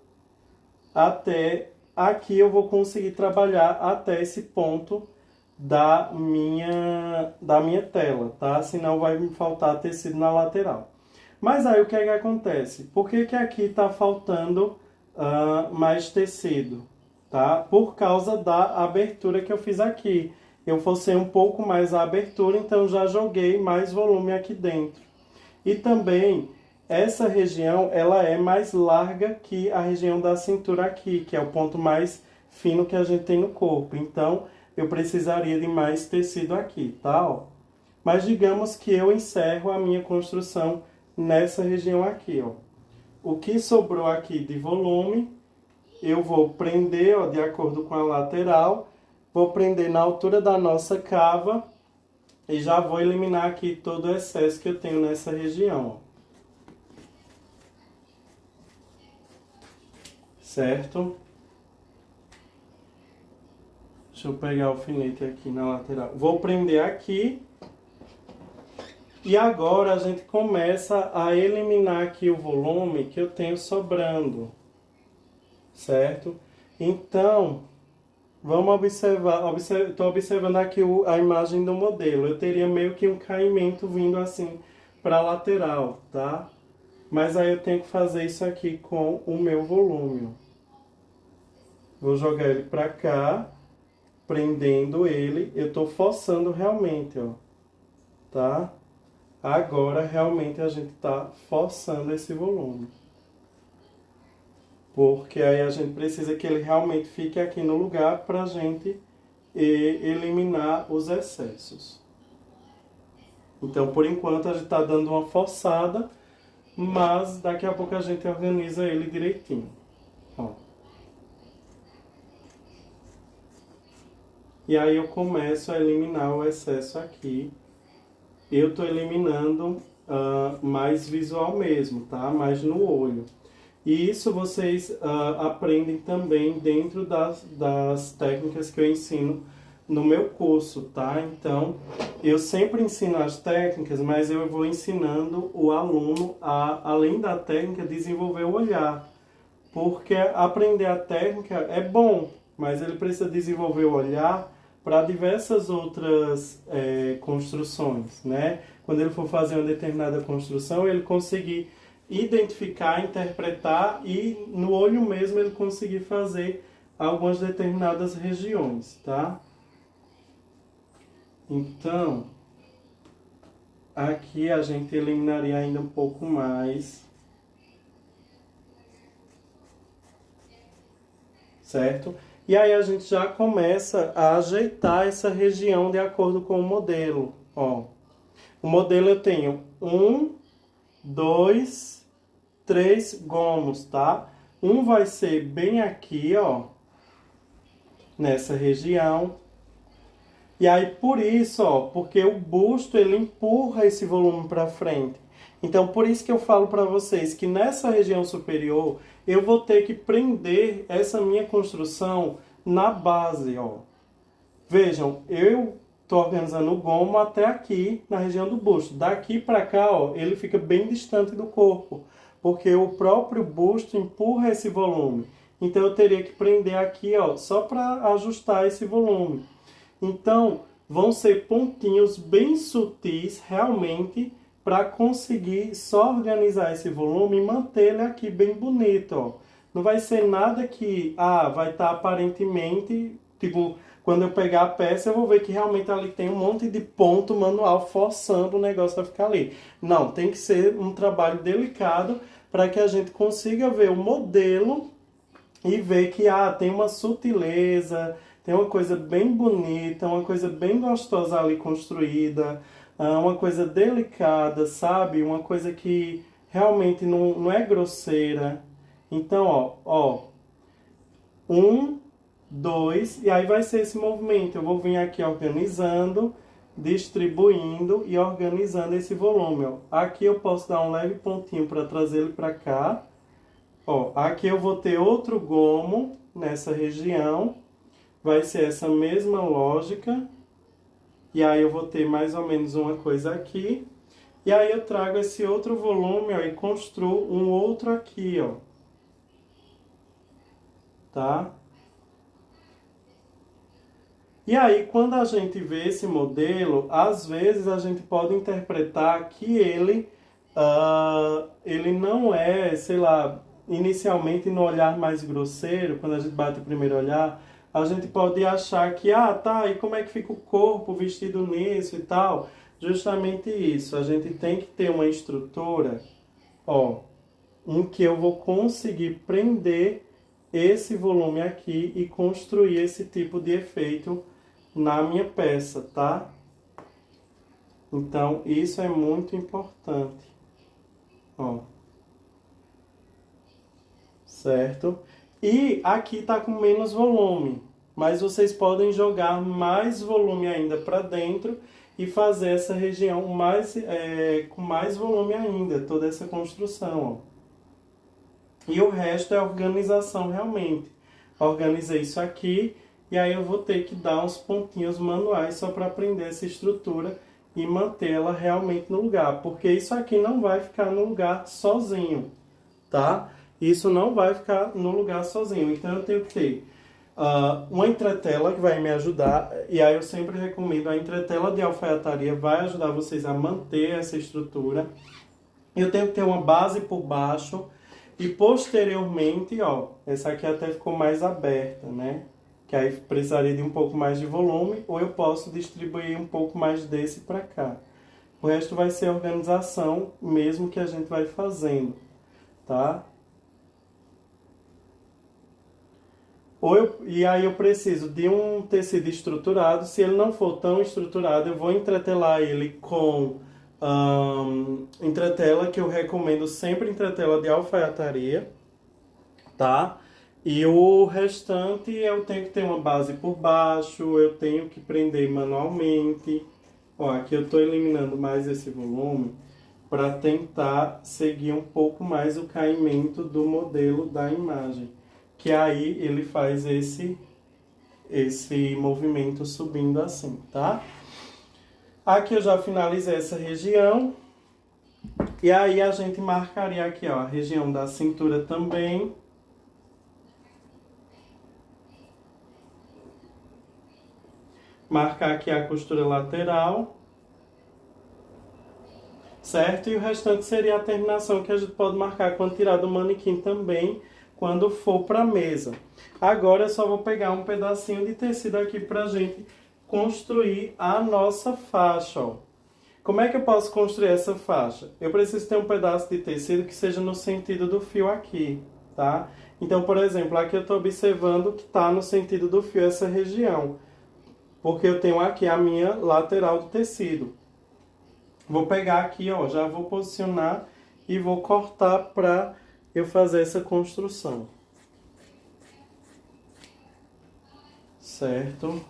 até aqui eu vou conseguir trabalhar até esse ponto da minha tela, tá? Senão vai me faltar tecido na lateral. Mas aí o que é que acontece? Por que que aqui está faltando mais tecido? Tá? Por causa da abertura que eu fiz aqui. Eu forcei um pouco mais a abertura, então já joguei mais volume aqui dentro. E também, essa região, ela é mais larga que a região da cintura aqui, que é o ponto mais fino que a gente tem no corpo. Então, eu precisaria de mais tecido aqui, tá? Ó. Mas digamos que eu encerro a minha construção nessa região aqui, ó. O que sobrou aqui de volume, eu vou prender, ó, de acordo com a lateral, vou prender na altura da nossa cava e já vou eliminar aqui todo o excesso que eu tenho nessa região, ó. Certo? Deixa eu pegar o alfinete aqui na lateral. Vou prender aqui. E agora a gente começa a eliminar aqui o volume que eu tenho sobrando. Certo? Então, vamos observar. Estou observando aqui a imagem do modelo. Eu teria meio que um caimento vindo assim para a lateral, tá? Mas aí eu tenho que fazer isso aqui com o meu volume. Vou jogar ele para cá, prendendo ele. Eu estou forçando realmente, ó. Tá? Agora realmente a gente está forçando esse volume. Porque aí a gente precisa que ele realmente fique aqui no lugar para a gente eliminar os excessos. Então, por enquanto, a gente está dando uma forçada, mas daqui a pouco a gente organiza ele direitinho. Ó. E aí eu começo a eliminar o excesso aqui. Eu estou eliminando mais visual mesmo, tá? Mais no olho. E isso vocês aprendem também dentro das técnicas que eu ensino no meu curso, tá? Então, eu sempre ensino as técnicas, mas eu vou ensinando o aluno a, além da técnica, desenvolver o olhar. Porque aprender a técnica é bom, mas ele precisa desenvolver o olhar para diversas outras construções, né? Quando ele for fazer uma determinada construção, ele conseguir identificar, interpretar e no olho mesmo ele conseguir fazer algumas determinadas regiões, tá? Então, aqui a gente eliminaria ainda um pouco mais, certo? E aí a gente já começa a ajeitar essa região de acordo com o modelo, ó. O modelo eu tenho 1, 2, 3 gomos, tá? Um vai ser bem aqui, ó, nessa região. E aí por isso, ó, porque o busto ele empurra esse volume para frente. Então por isso que eu falo para vocês que nessa região superior eu vou ter que prender essa minha construção na base, ó. Vejam, eu tô organizando o gomo até aqui na região do busto. Daqui para cá, ó, ele fica bem distante do corpo, porque o próprio busto empurra esse volume. Então eu teria que prender aqui, ó, só para ajustar esse volume. Então, vão ser pontinhos bem sutis, realmente, para conseguir só organizar esse volume e manter ele aqui bem bonito, ó. Não vai ser nada que, vai estar aparentemente, tipo, quando eu pegar a peça, eu vou ver que realmente ali tem um monte de ponto manual forçando o negócio a ficar ali. Não, tem que ser um trabalho delicado para que a gente consiga ver o modelo e ver que, tem uma sutileza, tem uma coisa bem bonita, uma coisa bem gostosa ali construída, uma coisa delicada, sabe? Uma coisa que realmente não é grosseira. Então, ó, 1, 2, e aí vai ser esse movimento. Eu vou vir aqui organizando, distribuindo e organizando esse volume, ó. Aqui eu posso dar um leve pontinho para trazer ele para cá. Ó, aqui eu vou ter outro gomo nessa região. Vai ser essa mesma lógica. E aí eu vou ter mais ou menos uma coisa aqui. E aí eu trago esse outro volume, ó, e construo um outro aqui, ó. Tá? E aí, quando a gente vê esse modelo, às vezes a gente pode interpretar que ele ele não é, sei lá, inicialmente no olhar mais grosseiro, quando a gente bate o primeiro olhar, a gente pode achar que, ah, tá, e como é que fica o corpo vestido nisso e tal? Justamente isso, a gente tem que ter uma estrutura, ó, em que eu vou conseguir prender esse volume aqui e construir esse tipo de efeito na minha peça, tá? Então, isso é muito importante, ó, certo? E aqui tá com menos volume, mas vocês podem jogar mais volume ainda para dentro e fazer essa região mais, com mais volume ainda, toda essa construção, ó. E o resto é organização realmente. Organizei isso aqui e aí eu vou ter que dar uns pontinhos manuais só para aprender essa estrutura e manter ela realmente no lugar, porque isso aqui não vai ficar no lugar sozinho, tá? Isso não vai ficar no lugar sozinho, então eu tenho que ter uma entretela que vai me ajudar, e aí eu sempre recomendo a entretela de alfaiataria, vai ajudar vocês a manter essa estrutura. Eu tenho que ter uma base por baixo e posteriormente, ó, essa aqui até ficou mais aberta, né? Que aí precisaria de um pouco mais de volume, ou eu posso distribuir um pouco mais desse para cá. O resto vai ser organização mesmo que a gente vai fazendo, tá? E aí eu preciso de um tecido estruturado. Se ele não for tão estruturado, eu vou entretelar ele com entretela, que eu recomendo sempre entretela de alfaiataria, tá? E o restante eu tenho que ter uma base por baixo, eu tenho que prender manualmente. Ó, aqui eu estou eliminando mais esse volume para tentar seguir um pouco mais o caimento do modelo da imagem, que aí ele faz esse movimento subindo assim, tá? Aqui eu já finalizei essa região, e aí a gente marcaria aqui, ó, a região da cintura também. Marcar aqui a costura lateral, certo? E o restante seria a terminação que a gente pode marcar quando tirar do manequim também, quando for para a mesa. Agora eu só vou pegar um pedacinho de tecido aqui para a gente construir a nossa faixa, ó. Como é que eu posso construir essa faixa? Eu preciso ter um pedaço de tecido que seja no sentido do fio aqui, tá? Então, por exemplo, aqui eu estou observando que está no sentido do fio essa região, porque eu tenho aqui a minha lateral do tecido. Vou pegar aqui, ó, já vou posicionar e vou cortar para eu fazer essa construção. Certo?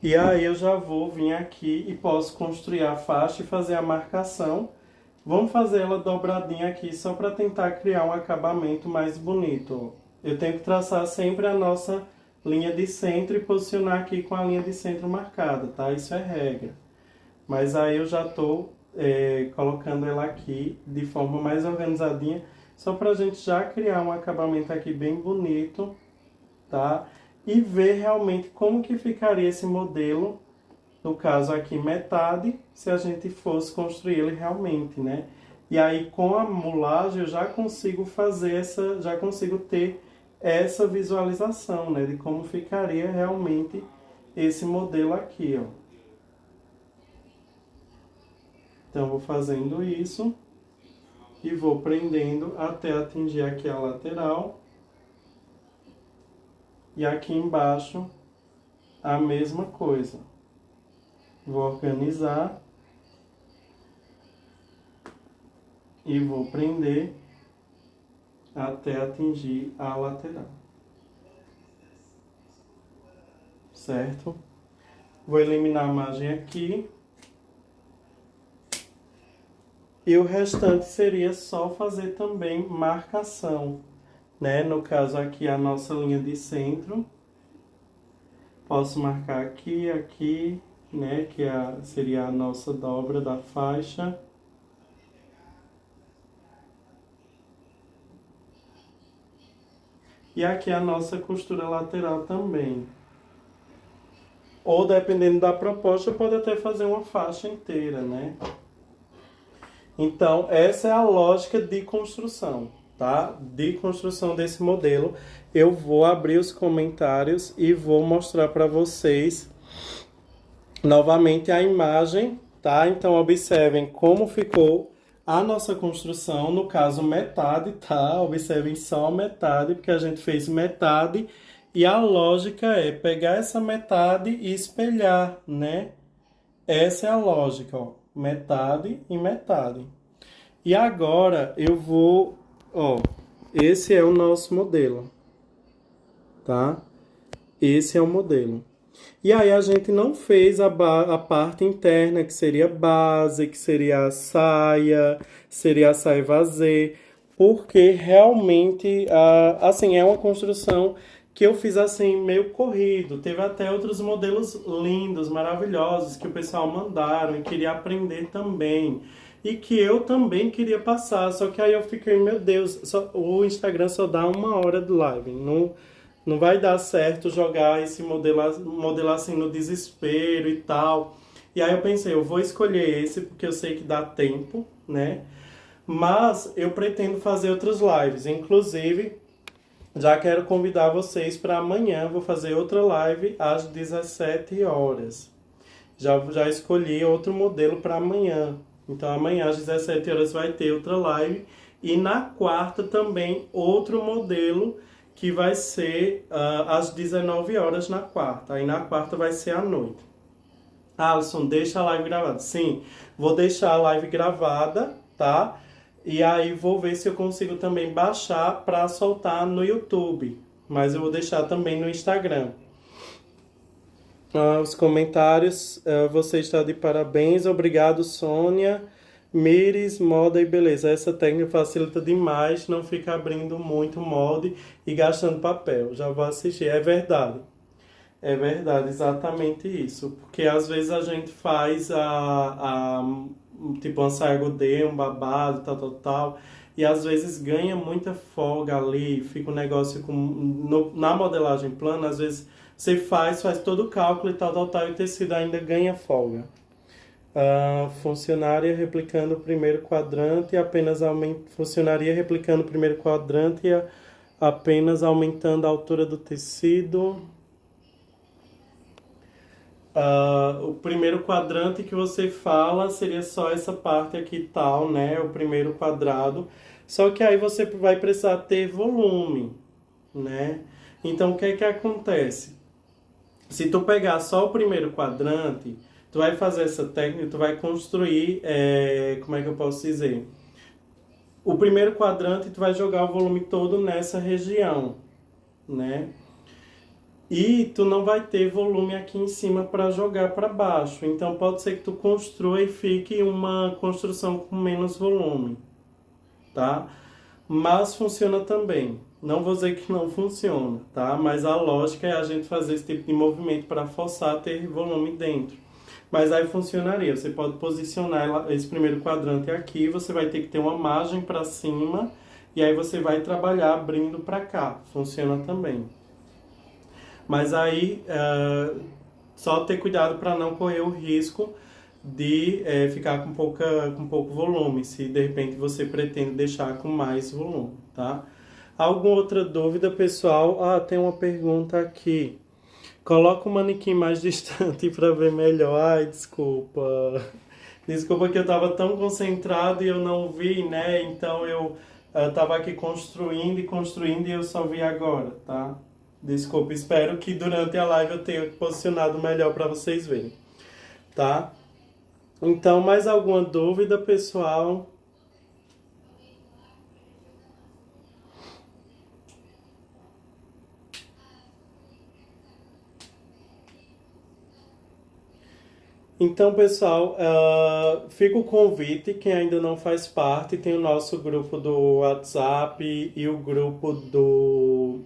E aí eu já vou vir aqui e posso construir a faixa e fazer a marcação. Vamos fazer ela dobradinha aqui só para tentar criar um acabamento mais bonito. Eu tenho que traçar sempre a nossa linha de centro e posicionar aqui com a linha de centro marcada, tá? Isso é regra. Mas aí eu já estou colocando ela aqui de forma mais organizadinha, só para a gente já criar um acabamento aqui bem bonito, tá? E ver realmente como que ficaria esse modelo, no caso aqui metade, se a gente fosse construir ele realmente, né? E aí com a mulagem eu já consigo fazer já consigo ter essa visualização, né? De como ficaria realmente esse modelo aqui, ó. Então vou fazendo isso e vou prendendo até atingir aqui a lateral. E aqui embaixo a mesma coisa. Vou organizar e vou prender até atingir a lateral. Certo? Vou eliminar a margem aqui. E o restante seria só fazer também marcação, né? No caso aqui a nossa linha de centro. Posso marcar aqui, aqui, né? Que seria a nossa dobra da faixa. E aqui a nossa costura lateral também. Ou dependendo da proposta, pode até fazer uma faixa inteira, né? Então, essa é a lógica de construção, tá? De construção desse modelo. Eu vou abrir os comentários e vou mostrar para vocês novamente a imagem, tá? Então, observem como ficou a nossa construção, no caso, metade, tá? Observem só metade, porque a gente fez metade. E a lógica é pegar essa metade e espelhar, né? Essa é a lógica, ó. Metade e metade. E agora eu vou, ó, esse é o nosso modelo, tá? Esse é o modelo. E aí a gente não fez a parte interna, que seria base, que seria a saia vazê, porque realmente, assim, é uma construção que eu fiz assim, meio corrido. Teve até outros modelos lindos, maravilhosos, que o pessoal mandaram e queria aprender também. E que eu também queria passar, só que aí eu fiquei, meu Deus, o Instagram só dá 1 hora de live, não vai dar certo jogar esse modelo assim no desespero e tal. E aí eu pensei, eu vou escolher esse porque eu sei que dá tempo, né? Mas eu pretendo fazer outras lives. Inclusive, já quero convidar vocês para amanhã. Vou fazer outra live às 17 horas. Já escolhi outro modelo para amanhã. Então amanhã às 17 horas vai ter outra live. E na quarta também outro modelo que vai ser às 19 horas na quarta. Aí na quarta vai ser à noite. Alisson, deixa a live gravada. Sim, vou deixar a live gravada, tá? E aí vou ver se eu consigo também baixar para soltar no YouTube. Mas eu vou deixar também no Instagram. Os comentários, você está de parabéns, obrigado Sônia, Mires, moda e beleza. Essa técnica facilita demais, não fica abrindo muito molde e gastando papel. Já vou assistir, é verdade, exatamente isso. Porque às vezes a gente faz tipo uma saia godê, um babado, tal, tal, tal. E às vezes ganha muita folga ali, fica um negócio na modelagem plana, às vezes você faz todo o cálculo e tal, tal, tal, e o tecido ainda ganha folga. Funcionaria replicando o primeiro quadrante e funcionaria replicando o primeiro quadrante e apenas aumentando a altura do tecido. O primeiro quadrante que você fala seria só essa parte aqui e tal, né? O primeiro quadrado. Só que aí você vai precisar ter volume, né? Então, o que é que acontece? Se tu pegar só o primeiro quadrante, tu vai fazer essa técnica, tu vai construir, como é que eu posso dizer? O primeiro quadrante, tu vai jogar o volume todo nessa região, né? E tu não vai ter volume aqui em cima para jogar para baixo. Então pode ser que tu construa e fique uma construção com menos volume, tá? Mas funciona também. Não vou dizer que não funciona, tá? Mas a lógica é a gente fazer esse tipo de movimento para forçar a ter volume dentro. Mas aí funcionaria. Você pode posicionar esse primeiro quadrante aqui, você vai ter que ter uma margem para cima e aí você vai trabalhar abrindo para cá. Funciona também. Mas aí, só ter cuidado para não correr o risco de ficar com pouco volume, se de repente você pretende deixar com mais volume, tá? Alguma outra dúvida, pessoal? Tem uma pergunta aqui. Coloca o manequim mais distante para ver melhor. Ai, desculpa. Desculpa que eu estava tão concentrado e eu não vi, né? Então eu estava aqui construindo e eu só vi agora, tá? Desculpa, espero que durante a live eu tenha posicionado melhor para vocês verem, tá? Então, mais alguma dúvida, pessoal? Então, pessoal, fica o convite, quem ainda não faz parte, tem o nosso grupo do WhatsApp e o grupo do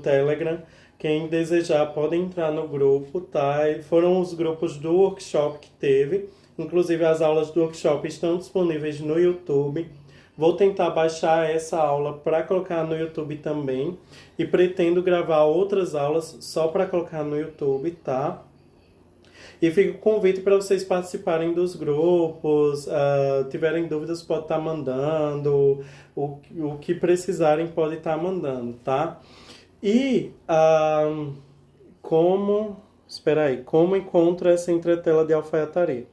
Telegram. Quem desejar pode entrar no grupo, tá? E foram os grupos do workshop que teve. Inclusive, as aulas do workshop estão disponíveis no YouTube. Vou tentar baixar essa aula para colocar no YouTube também. E pretendo gravar outras aulas só para colocar no YouTube, tá? E fica o convite para vocês participarem dos grupos, tiverem dúvidas pode estar mandando, o que precisarem pode estar mandando, tá? E como encontra essa entretela de alfaiataria?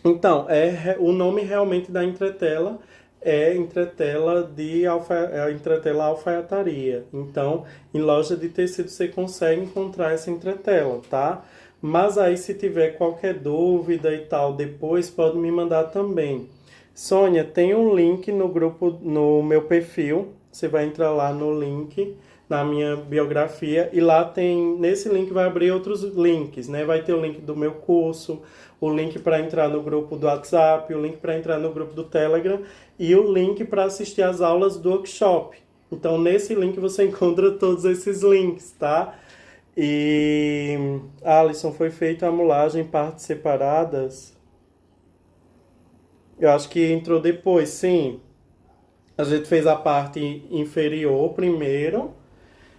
Então, o nome realmente da entretela é entretela alfaiataria. Então, em loja de tecido você consegue encontrar essa entretela, tá? Mas aí se tiver qualquer dúvida e tal, depois pode me mandar também. Sônia, tem um link no grupo, no meu perfil. Você vai entrar lá no link, na minha biografia, e lá tem, nesse link vai abrir outros links, né? Vai ter o link do meu curso, o link para entrar no grupo do WhatsApp, o link para entrar no grupo do Telegram e o link para assistir às aulas do workshop. Então, nesse link você encontra todos esses links, tá? E, Alisson, foi feita a mulagem em partes separadas? Eu acho que entrou depois, sim. A gente fez a parte inferior primeiro,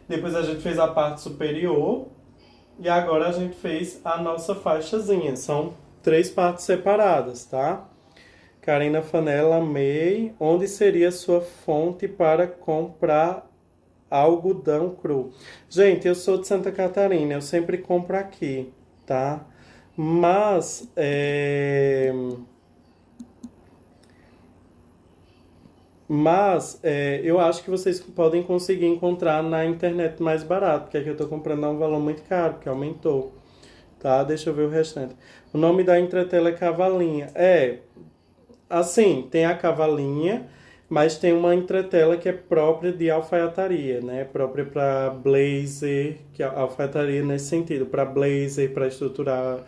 depois a gente fez a parte superior e agora a gente fez a nossa faixazinha. São 3 partes separadas, tá? Karina Fanella, amei. Onde seria sua fonte para comprar algodão cru? Gente, eu sou de Santa Catarina, eu sempre compro aqui, tá? Mas, eu acho que vocês podem conseguir encontrar na internet mais barato, porque aqui eu estou comprando a um valor muito caro, porque aumentou, tá? Deixa eu ver o restante. O nome da entretela é Cavalinha. Assim, tem a Cavalinha, mas tem uma entretela que é própria de alfaiataria, né? Própria para blazer, que é alfaiataria nesse sentido, para blazer, para estruturar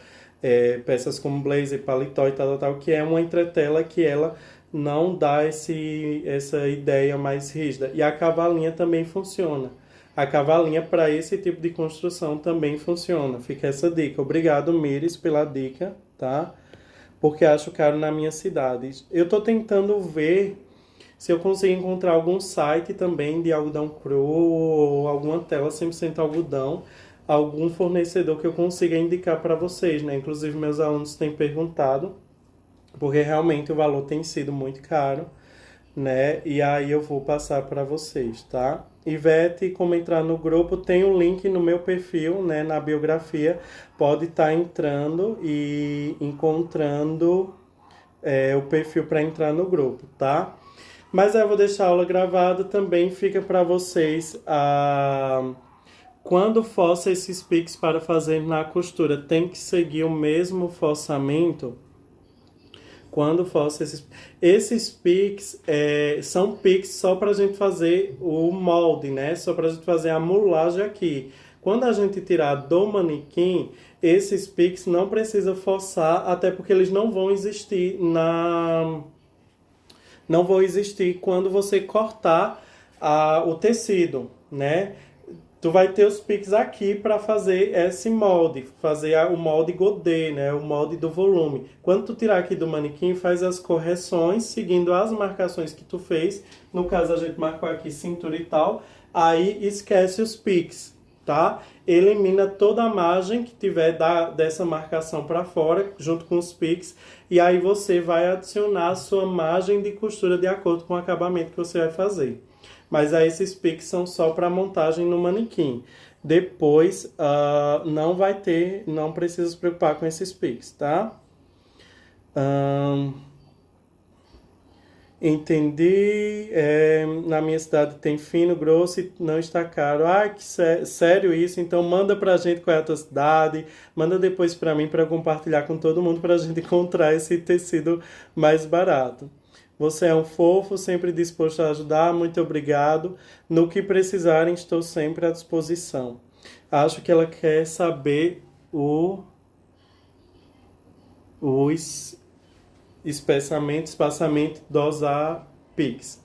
peças como blazer, paletó e tal, que é uma entretela que ela não dá essa ideia mais rígida. E a cavalinha também funciona. A cavalinha para esse tipo de construção também funciona. Fica essa dica. Obrigado, Mires, pela dica, tá? Porque acho caro na minha cidade. Eu estou tentando ver se eu consigo encontrar algum site também de algodão cru ou alguma tela 100% algodão, algum fornecedor que eu consiga indicar para vocês, né? Inclusive meus alunos têm perguntado, porque realmente o valor tem sido muito caro, né? E aí eu vou passar para vocês, tá? Ivete, como entrar no grupo, tem um link no meu perfil, né, na biografia, pode estar entrando e encontrando o perfil para entrar no grupo, tá? Mas aí eu vou deixar a aula gravada, também fica para vocês quando força esses piques para fazer na costura, tem que seguir o mesmo forçamento. Quando força esses piques, são piques só para a gente fazer o molde, né? Só para a gente fazer a mulagem aqui. Quando a gente tirar do manequim, esses piques não precisa forçar, até porque eles não vão existir não vão existir quando você cortar o tecido, né? Tu vai ter os piques aqui para fazer esse molde, fazer o molde godê, né? O molde do volume. Quando tu tirar aqui do manequim, faz as correções, seguindo as marcações que tu fez. No caso, a gente marcou aqui cintura e tal. Aí, esquece os piques, tá? Elimina toda a margem que tiver dessa marcação para fora, junto com os piques. E aí, você vai adicionar a sua margem de costura de acordo com o acabamento que você vai fazer. Mas aí esses piques são só para montagem no manequim. Depois não precisa se preocupar com esses piques, tá? Entendi. Na minha cidade tem fino, grosso e não está caro. Ai, que sério isso? Então manda pra gente qual é a tua cidade. Manda depois pra mim para compartilhar com todo mundo pra gente encontrar esse tecido mais barato. Você é um fofo, sempre disposto a ajudar. Muito obrigado. No que precisarem, estou sempre à disposição. Acho que ela quer saber os espaçamento, dosar, Pix.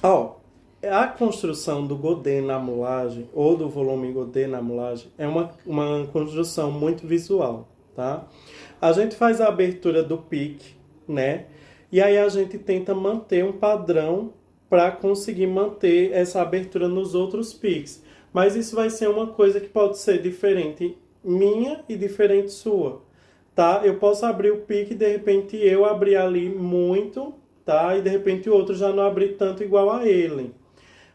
A construção do godê na mulagem, ou do volume godê na mulagem, é uma construção muito visual, tá? A gente faz a abertura do pique, né? E aí a gente tenta manter um padrão para conseguir manter essa abertura nos outros Pix. Mas isso vai ser uma coisa que pode ser diferente minha e diferente sua, tá? Eu posso abrir o Pix e de repente eu abrir ali muito, tá? E de repente o outro já não abrir tanto igual a ele.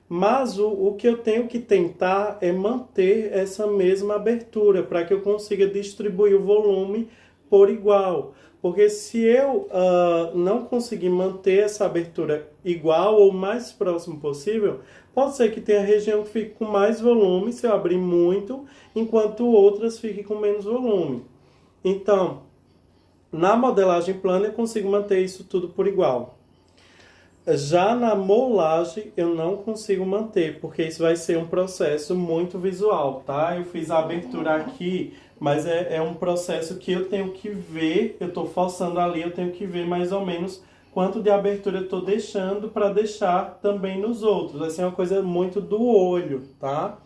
Mas o que eu tenho que tentar é manter essa mesma abertura para que eu consiga distribuir o volume por igual. Porque se eu não conseguir manter essa abertura igual ou mais próximo possível, pode ser que tenha região que fique com mais volume se eu abrir muito, enquanto outras fiquem com menos volume. Então, na modelagem plana eu consigo manter isso tudo por igual. Já na molagem eu não consigo manter, porque isso vai ser um processo muito visual, tá? Eu fiz a abertura aqui, mas é um processo que eu tenho que ver, eu estou forçando ali, eu tenho que ver mais ou menos quanto de abertura eu estou deixando para deixar também nos outros. Vai ser uma coisa muito do olho, tá?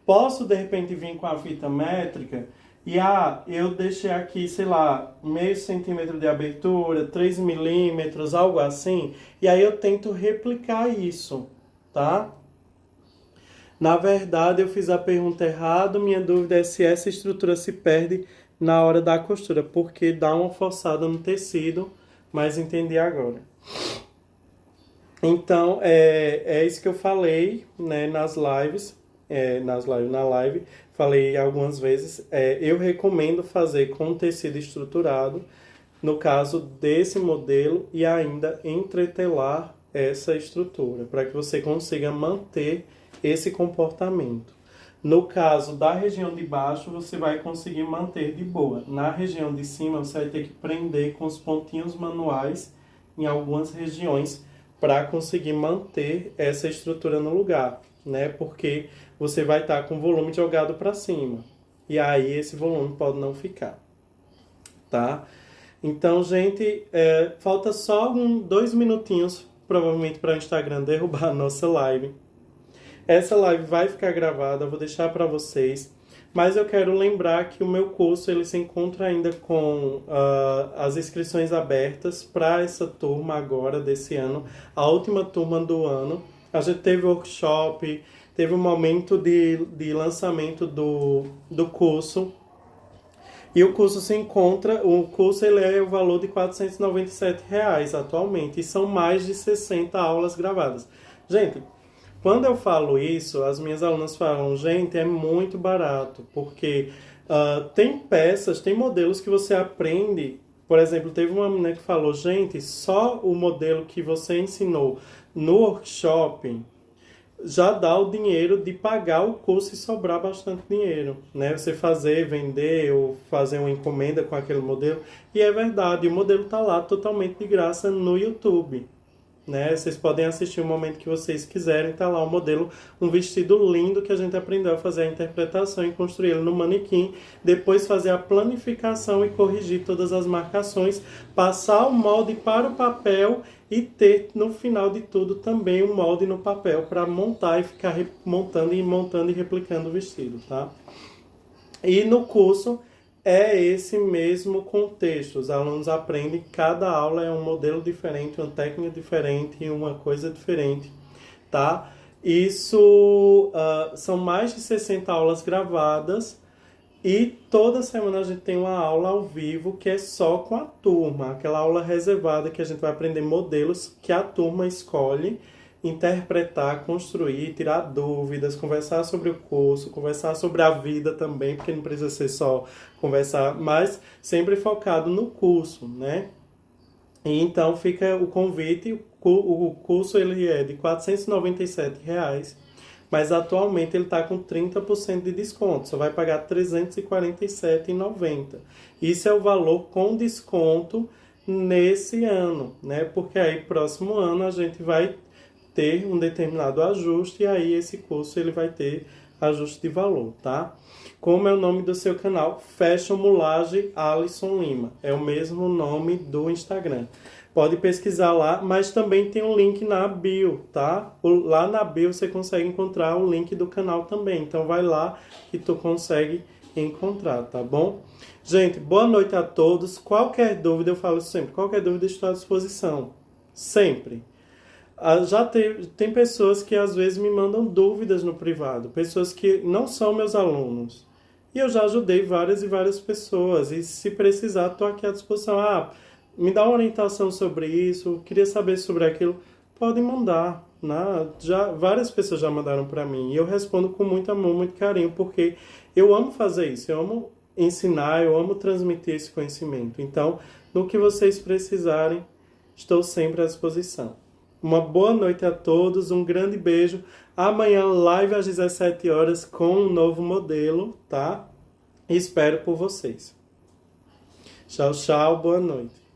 Posso, de repente, vir com a fita métrica e eu deixei aqui, sei lá, meio centímetro de abertura, 3 milímetros, algo assim. E aí eu tento replicar isso, tá? Na verdade, eu fiz a pergunta errada. Minha dúvida é se essa estrutura se perde na hora da costura, porque dá uma forçada no tecido, mas entendi agora. Então, é isso que eu falei, né, nas lives, na live, falei algumas vezes, eu recomendo fazer com tecido estruturado, no caso desse modelo, e ainda entretelar essa estrutura, para que você consiga manter esse comportamento. No caso da região de baixo, você vai conseguir manter de boa. Na região de cima, você vai ter que prender com os pontinhos manuais em algumas regiões para conseguir manter essa estrutura no lugar, né? Porque você vai estar com o volume jogado para cima. E aí esse volume pode não ficar, tá? Então, gente, falta só 2 minutinhos, provavelmente, para o Instagram derrubar a nossa live. Essa live vai ficar gravada, eu vou deixar para vocês. Mas eu quero lembrar que o meu curso ele se encontra ainda com as inscrições abertas para essa turma agora, desse ano. A última turma do ano. A gente teve workshop, teve um momento de lançamento do curso. E o curso ele é o valor de R$ 497 atualmente. E são mais de 60 aulas gravadas. Gente, quando eu falo isso, as minhas alunas falam, gente, é muito barato, porque tem modelos que você aprende. Por exemplo, teve uma menina que falou, gente, só o modelo que você ensinou no workshop já dá o dinheiro de pagar o curso e sobrar bastante dinheiro, né? Você vender ou fazer uma encomenda com aquele modelo. E é verdade, o modelo está lá totalmente de graça no YouTube, né? Vocês podem assistir o momento que vocês quiserem, tá lá o modelo, um vestido lindo que a gente aprendeu a fazer a interpretação e construir ele no manequim, depois fazer a planificação e corrigir todas as marcações, passar o molde para o papel e ter no final de tudo também o molde no papel para montar e ficar montando e replicando o vestido, tá? E no curso é esse mesmo contexto. Os alunos aprendem, cada aula é um modelo diferente, uma técnica diferente e uma coisa diferente, tá? Isso são mais de 60 aulas gravadas e toda semana a gente tem uma aula ao vivo que é só com a turma, aquela aula reservada que a gente vai aprender modelos que a turma escolhe, interpretar, construir, tirar dúvidas, conversar sobre o curso, conversar sobre a vida também, porque não precisa ser só conversar, mas sempre focado no curso, né? E então fica o convite, o curso ele é de R$ 497, mas atualmente ele está com 30% de desconto, só vai pagar R$ 347,90. Isso é o valor com desconto nesse ano, né? Porque aí próximo ano a gente vai ter um determinado ajuste e aí esse curso ele vai ter ajuste de valor, tá? Como é o nome do seu canal? Fashion Mulagem Alisson Lima. É o mesmo nome do Instagram. Pode pesquisar lá, mas também tem um link na bio, tá? Lá na bio você consegue encontrar o link do canal também. Então vai lá que tu consegue encontrar, tá bom? Gente, boa noite a todos. Qualquer dúvida, eu falo sempre, qualquer dúvida estou à disposição. Sempre. Tem pessoas que às vezes me mandam dúvidas no privado, pessoas que não são meus alunos. E eu já ajudei várias e várias pessoas. E se precisar, estou aqui à disposição. Me dá uma orientação sobre isso, queria saber sobre aquilo. Podem mandar. Né? Várias pessoas já mandaram para mim. E eu respondo com muito amor, muito carinho, porque eu amo fazer isso. Eu amo ensinar, eu amo transmitir esse conhecimento. Então, no que vocês precisarem, estou sempre à disposição. Uma boa noite a todos, um grande beijo. Amanhã, live às 17 horas com um novo modelo, tá? Espero por vocês. Tchau, tchau, boa noite.